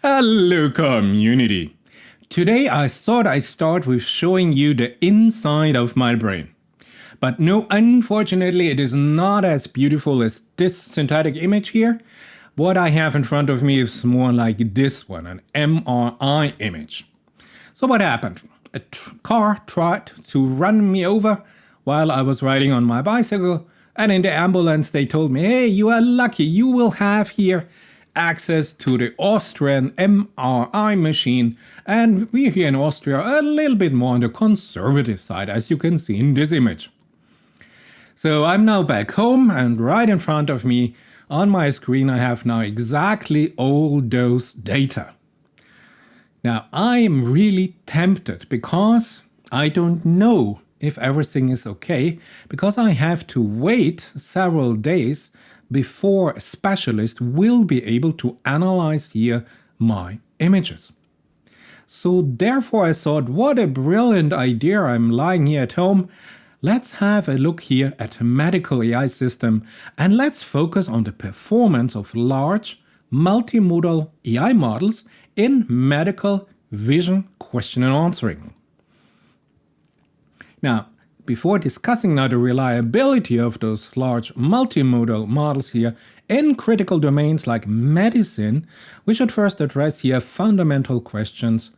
Hello community! Today I thought I'd start with showing you the inside of my brain. But no, unfortunately it is not as beautiful as this synthetic image here. What I have in front of me is more like this one, an MRI image. So what happened? A car tried to run me over while I was riding on my bicycle, and in the ambulance they told me, hey, you are lucky, you will have here access to the Austrian MRI machine, and we here in Austria are a little bit more on the conservative side, as you can see in this image. So I'm now back home, and right in front of me on my screen I have now exactly all those data. Now I am really tempted because I don't know if everything is okay, because I have to wait several days before a specialist will be able to analyze here my images. So therefore I thought, what a brilliant idea, I'm lying here at home. Let's have a look here at a medical AI system, and let's focus on the performance of large multimodal AI models in medical vision question and answering. Now, before discussing now the reliability of those large multimodal models here in critical domains like medicine, we should first address here fundamental questions.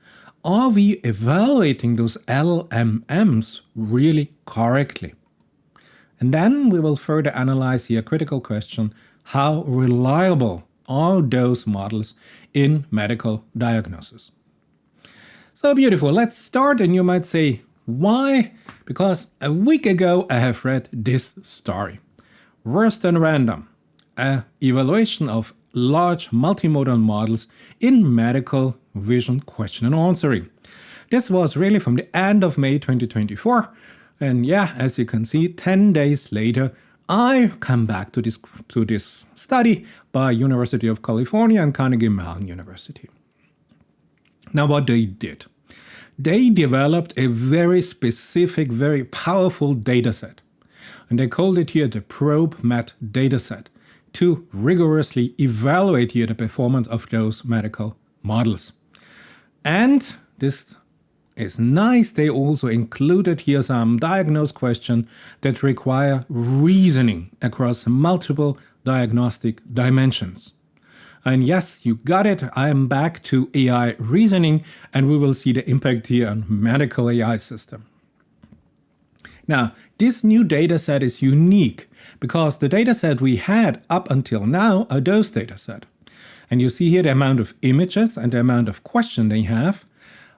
Are we evaluating those LMMs really correctly? And then we will further analyze here a critical question: how reliable are those models in medical diagnosis? So beautiful, let's start, and you might say, why? Because a week ago I have read this story. Worse than random, an evaluation of large multimodal models in medical vision question and answering. This was really from the end of May 2024, and yeah, as you can see, 10 days later I come back to this study by University of California and Carnegie Mellon University. Now what they did. They developed a very specific, very powerful dataset, and they called it here the ProbMed dataset, to rigorously evaluate here the performance of those medical models. And this is nice, they also included here some diagnosed questions that require reasoning across multiple diagnostic dimensions. And yes, you got it, I am back to AI reasoning, and we will see the impact here on medical AI system. Now, this new dataset is unique because the dataset we had up until now are those dataset. And you see here the amount of images and the amount of questions they have,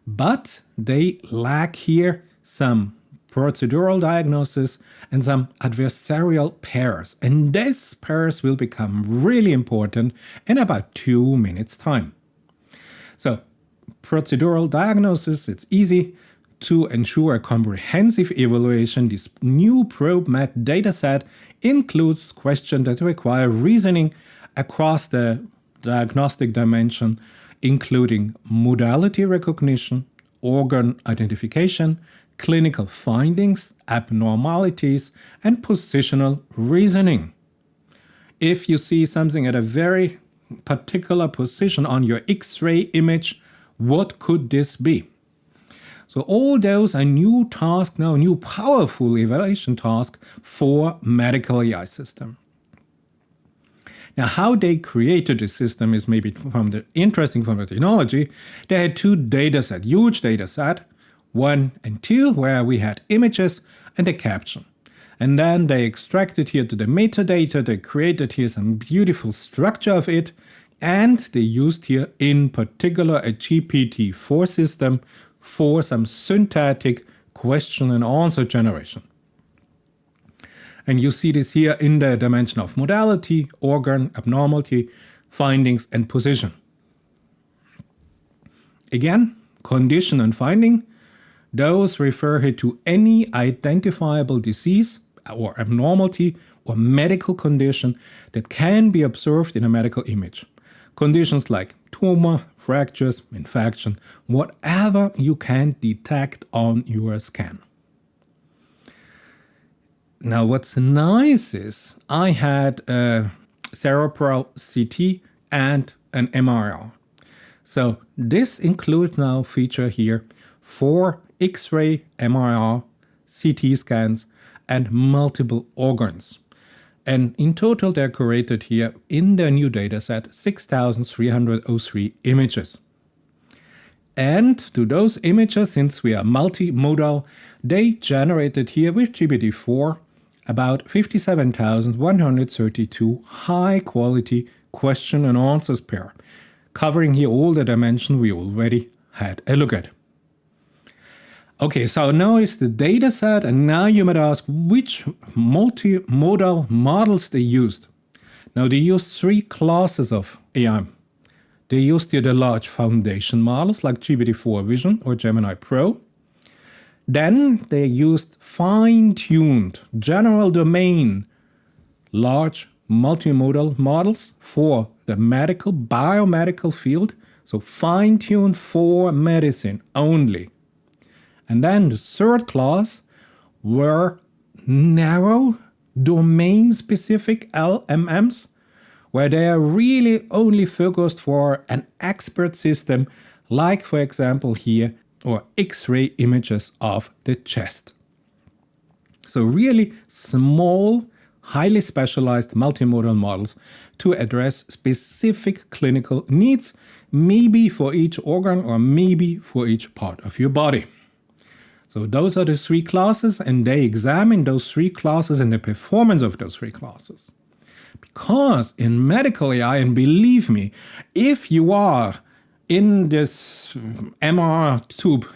but they lack here some procedural diagnosis and some adversarial pairs. And these pairs will become really important in about 2 minutes time. So procedural diagnosis, it's easy. To ensure a comprehensive evaluation, this new ProbMed dataset includes questions that require reasoning across the diagnostic dimension, including modality recognition, organ identification, clinical findings, abnormalities, and positional reasoning. If you see something at a very particular position on your X-ray image, what could this be? So all those are new tasks now, new powerful evaluation tasks for medical AI system. Now, how they created this system is maybe interesting from the technology. They had two datasets, huge dataset, 1 and 2, where we had images and a caption. And then they extracted here to the metadata, they created here some beautiful structure of it, and they used here in particular a GPT-4 system for some synthetic question and answer generation. And you see this here in the dimension of modality, organ, abnormality, findings, and position. Again, condition and finding, those refer here to any identifiable disease or abnormality or medical condition that can be observed in a medical image. Conditions like tumor, fractures, infection, whatever you can detect on your scan. Now what's nice is I had a cerebral CT and an MRI. So this includes now feature here for X-ray, MRI, CT scans, and multiple organs. And in total, they're curated here in their new dataset 6,303 images. And to those images, since we are multimodal, they generated here with GPT-4 about 57,132 high-quality question and answers pair, covering here all the dimensions we already had a look at. Okay, so now is the data set, and now you might ask which multimodal models they used. Now they used 3 classes of AI. They used here the large foundation models like GPT-4 Vision or Gemini Pro. Then they used fine-tuned general domain large multimodal models for the biomedical field, so fine-tuned for medicine only. And then the third class were narrow domain-specific LMMs, where they are really only focused for an expert system, like for example here, or X-ray images of the chest. So really small, highly specialized multimodal models to address specific clinical needs, maybe for each organ or maybe for each part of your body. So those are the 3 classes, and they examine those 3 classes and the performance of those 3 classes. Because in medical AI, and believe me, if you are in this MR tube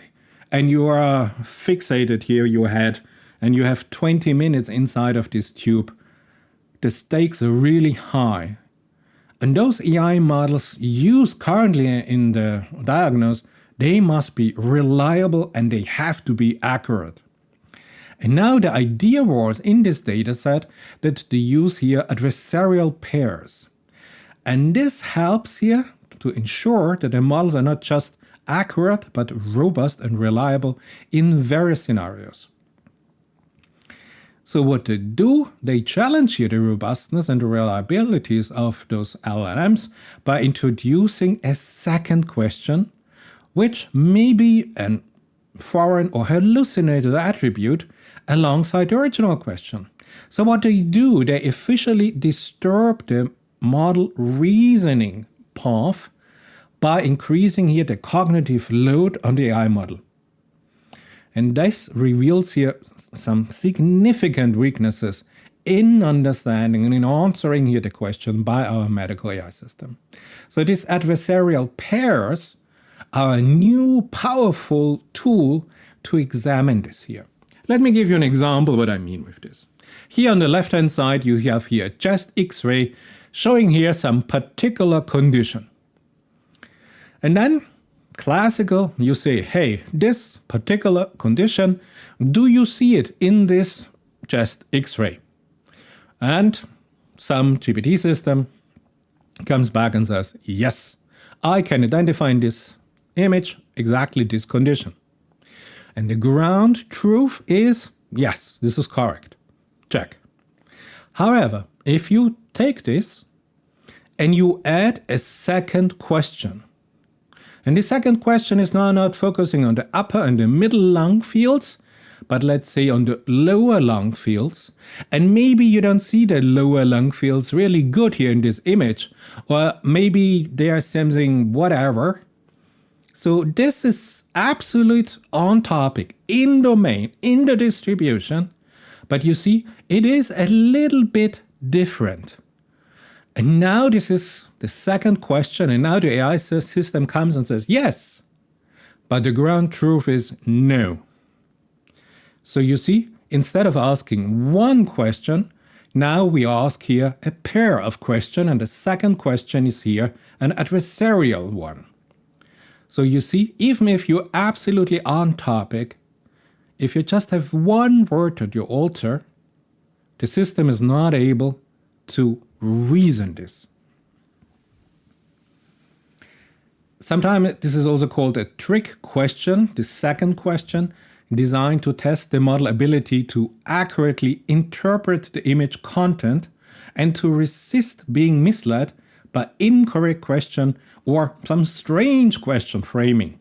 and you are fixated here, your head, and you have 20 minutes inside of this tube, the stakes are really high. And those AI models used currently in the diagnosis, they must be reliable and they have to be accurate. And now the idea was in this dataset that they use here adversarial pairs. And this helps here to ensure that the models are not just accurate but robust and reliable in various scenarios. So what they do, they challenge here the robustness and the reliabilities of those LLMs by introducing a second question, which may be a foreign or hallucinated attribute alongside the original question. So what they do, they officially disturb the model reasoning path by increasing here the cognitive load on the AI model. And this reveals here some significant weaknesses in understanding and in answering here the question by our medical AI system. So these adversarial pairs are a new powerful tool to examine this here. Let me give you an example what I mean with this. Here on the left hand side you have here a chest X-ray showing here some particular condition. And then classical, you say, hey, this particular condition, do you see it in this chest X-ray? And some GPT system comes back and says, yes, I can identify in this image exactly this condition. And the ground truth is, yes, this is correct. Check. However, if you take this and you add a second question, and the second question is now not focusing on the upper and the middle lung fields, but let's say on the lower lung fields, and maybe you don't see the lower lung fields really good here in this image, or maybe they are something whatever. So this is absolute on topic, in domain, in the distribution, but you see, it is a little bit different. And now this is the second question, and now the AI system comes and says, yes, but the ground truth is no. So you see, instead of asking one question, now we ask here a pair of questions, and the second question is here an adversarial one. So you see, even if you're absolutely on topic, if you just have one word that you alter, the system is not able to reason this. Sometimes this is also called a trick question, the second question, designed to test the model ability to accurately interpret the image content and to resist being misled by incorrect question or some strange question framing.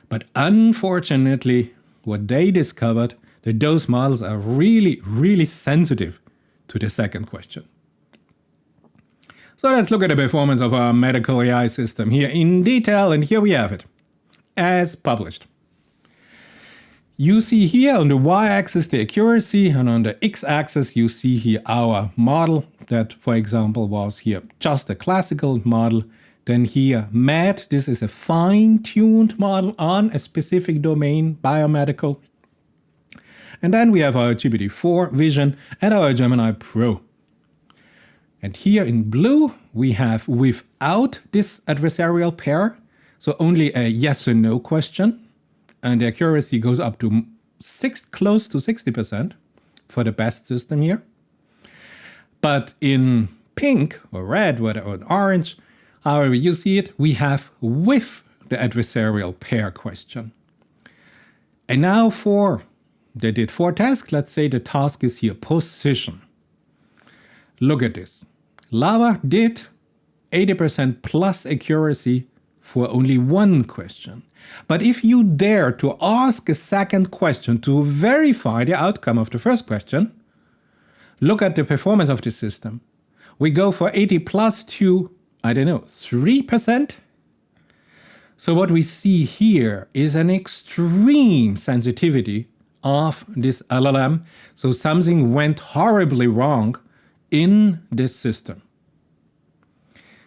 But unfortunately, what they discovered, that those models are really, really sensitive to the second question. So let's look at the performance of our medical AI system here in detail, and here we have it, as published. You see here on the y-axis the accuracy, and on the x-axis you see here our model that, for example, was here just a classical model. Then here MED, this is a fine-tuned model on a specific domain, biomedical. And then we have our GPT-4 Vision and our Gemini Pro. And here in blue we have without this adversarial pair, so only a yes or no question. And the accuracy goes up to close to 60% for the best system here. But in pink or red or orange, however you see it, we have with the adversarial pair question. And now they did 4 tasks. Let's say the task is here position. Look at this. Lava did 80% plus accuracy for only 1 question. But if you dare to ask a second question to verify the outcome of the first question, look at the performance of the system. We go for 80 plus to, 3%. So what we see here is an extreme sensitivity of this LLM. So something went horribly wrong in this system.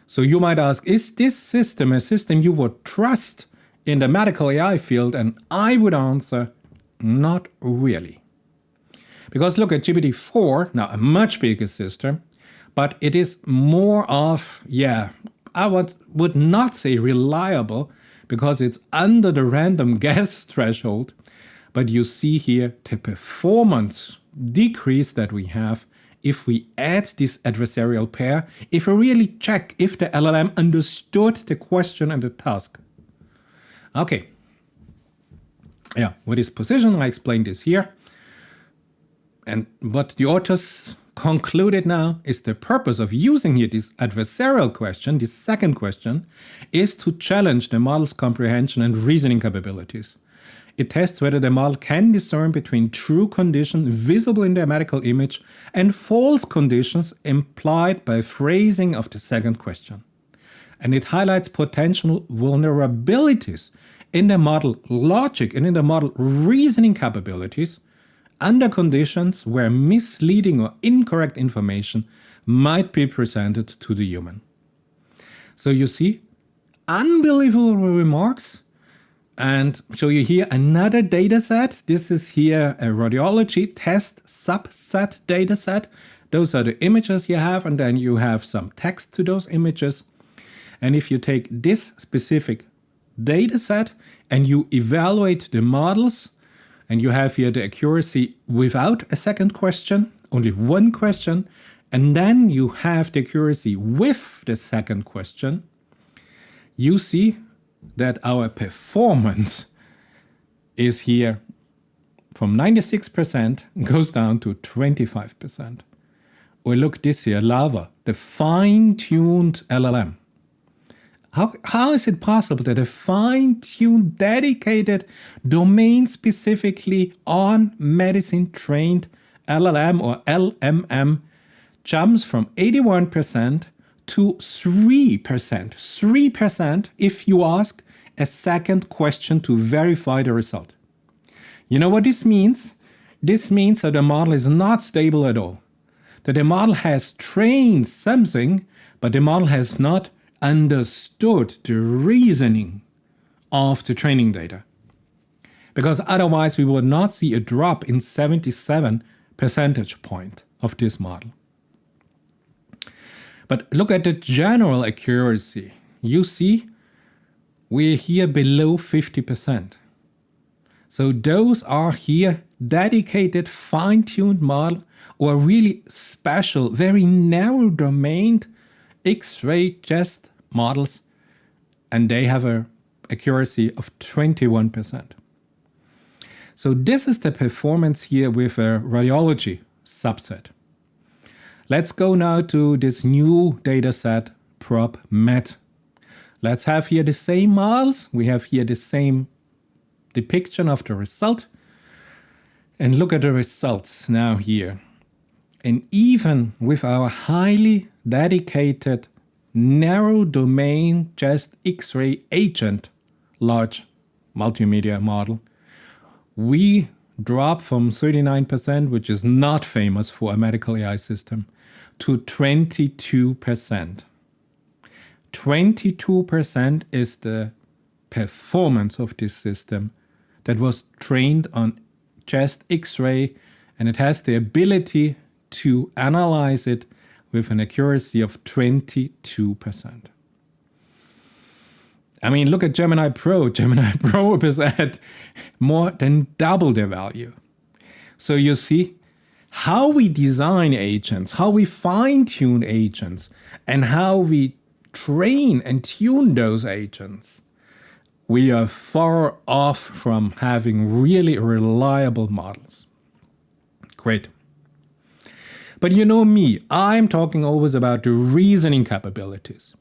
So you might ask, is this system a system you would trust in the medical AI field? And I would answer, not really. Because look at GPT-4, now a much bigger system, but it is more of, I would not say reliable, because it's under the random guess threshold. But you see here the performance decrease that we have if we add this adversarial pair, if we really check if the LLM understood the question and the task. Okay. What is position? I explained this here. And what the authors concluded now is the purpose of using here this adversarial question, this second question, is to challenge the model's comprehension and reasoning capabilities. It tests whether the model can discern between true conditions visible in the medical image and false conditions implied by phrasing of the second question. And it highlights potential vulnerabilities in the model logic and in the model reasoning capabilities under conditions where misleading or incorrect information might be presented to the human. So you see, unbelievable remarks. And show you here another data set. This is here a radiology test subset data set. Those are the images you have, and then you have some text to those images. And if you take this specific data set and you evaluate the models, and you have here the accuracy without a second question, only 1 question, and then you have the accuracy with the second question, you see that our performance is here from 96% goes down to 25%. Or look this here, Lava, the fine-tuned LLM. How is it possible that a fine-tuned, dedicated, domain-specifically on medicine-trained LLM or LMM jumps from 81% to 3%. 3% if you ask a second question to verify the result. You know what this means? This means that the model is not stable at all. That the model has trained something, but the model has not understood the reasoning of the training data. Because otherwise we would not see a drop in 77 percentage point of this model. But look at the general accuracy. You see, we're here below 50%. So those are here dedicated, fine-tuned model or really special, very narrow domain X-ray chest models, and they have an accuracy of 21%. So this is the performance here with a radiology subset. Let's go now to this new dataset, ProbMed. Let's have here the same models. We have here the same depiction of the result. And look at the results now here. And even with our highly dedicated narrow domain chest X-ray agent large multimedia model, we drop from 39%, which is not famous for a medical AI system, to 22%. 22% is the performance of this system that was trained on chest X-ray, and it has the ability to analyze it with an accuracy of 22%. I mean, look at Gemini Pro. Gemini Pro is at more than double the value. So you see how we design agents, how we fine-tune agents, and how we train and tune those agents. We are far off from having really reliable models. Great. But you know me, I'm talking always about the reasoning capabilities.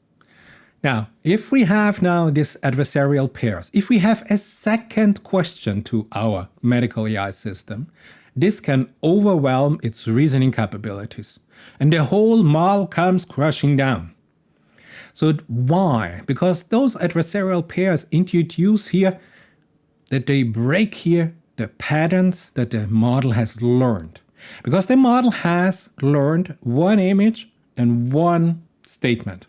Now, if we have now this adversarial pairs, if we have a second question to our medical AI system, this can overwhelm its reasoning capabilities, and the whole model comes crashing down. So why? Because those adversarial pairs introduce here that they break here the patterns that the model has learned. Because the model has learned one image and one statement.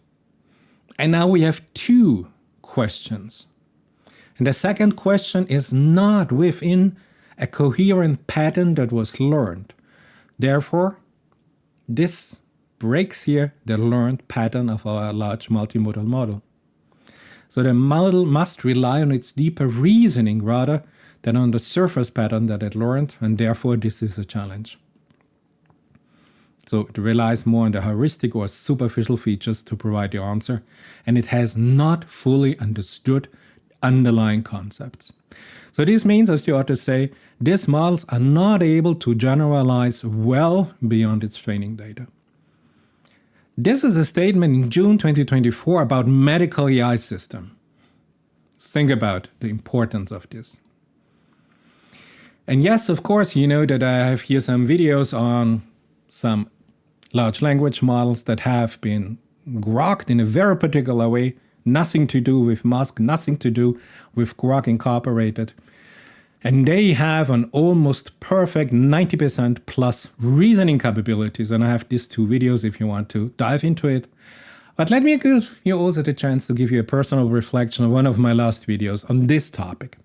And now we have two questions. And the second question is not within a coherent pattern that was learned. Therefore, this breaks here the learned pattern of our large multimodal model. So the model must rely on its deeper reasoning rather than on the surface pattern that it learned, and therefore this is a challenge. So it relies more on the heuristic or superficial features to provide the answer, and it has not fully understood underlying concepts. So this means, as the authors say, these models are not able to generalize well beyond its training data. This is a statement in June 2024 about medical AI system. Think about the importance of this. And yes, of course, you know that I have here some videos on some large language models that have been grokked in a very particular way, nothing to do with Musk, nothing to do with Grok Incorporated. And they have an almost perfect 90% plus reasoning capabilities. And I have these two videos if you want to dive into it. But let me give you also the chance to give you a personal reflection of one of my last videos on this topic.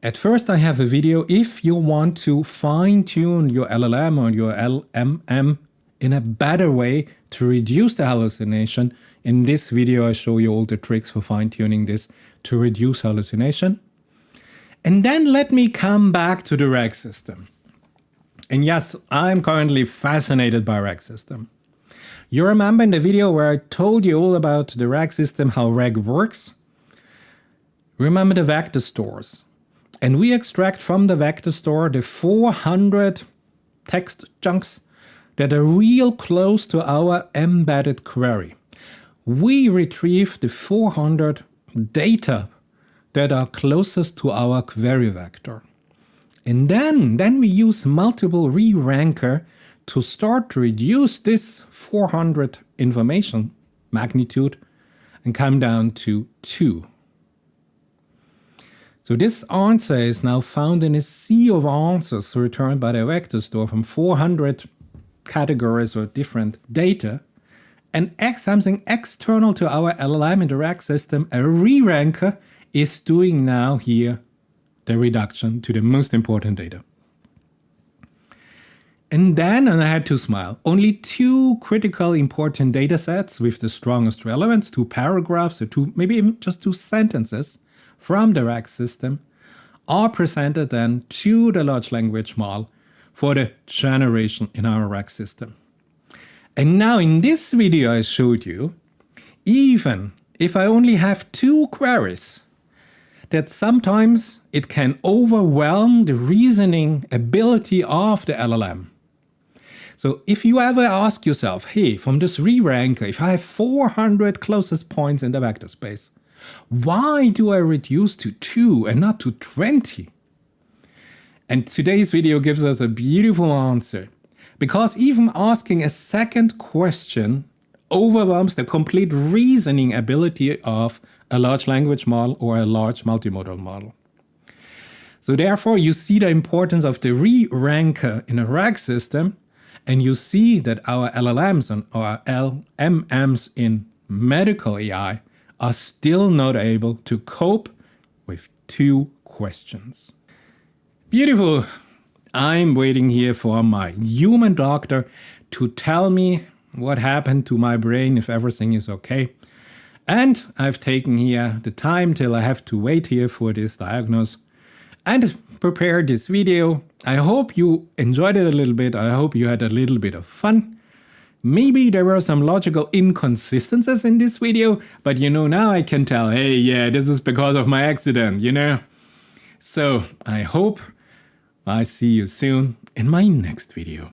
At first, I have a video if you want to fine-tune your LLM or your LMM in a better way to reduce the hallucination. In this video, I show you all the tricks for fine-tuning this to reduce hallucination. And then let me come back to the RAG system. And yes, I'm currently fascinated by RAG system. You remember in the video where I told you all about the RAG system, how RAG works? Remember the vector stores. And we extract from the vector store the 400 text chunks that are real close to our embedded query. We retrieve the 400 data that are closest to our query vector. And then we use multiple re-ranker to start to reduce this 400 information magnitude and come down to 2. So this answer is now found in a sea of answers returned by the vector store from 400 categories or different data. And something external to our LLM in the RAG system, a re-ranker, is doing now here the reduction to the most important data. And I had to smile, only 2 critical important data sets with the strongest relevance, 2 paragraphs or 2, maybe even just 2 sentences from the RAG system are presented then to the large language model for the generation in our RAG system. And now in this video I showed you, even if I only have 2 queries, that sometimes it can overwhelm the reasoning ability of the LLM. So if you ever ask yourself, hey, from this re-ranker, if I have 400 closest points in the vector space, why do I reduce to 2 and not to 20? And today's video gives us a beautiful answer, because even asking a second question overwhelms the complete reasoning ability of a large language model or a large multimodal model. So therefore, you see the importance of the re-ranker in a RAG system, and you see that our LLMs and our LMMs in medical AI are still not able to cope with 2 questions. Beautiful. I'm waiting here for my human doctor to tell me what happened to my brain, if everything is okay. And I've taken here the time till I have to wait here for this diagnosis and prepare this video. I hope you enjoyed it a little bit. I hope you had a little bit of fun. Maybe there were some logical inconsistencies in this video, but now I can tell, hey, yeah, this is because of my accident, So I hope I see you soon in my next video.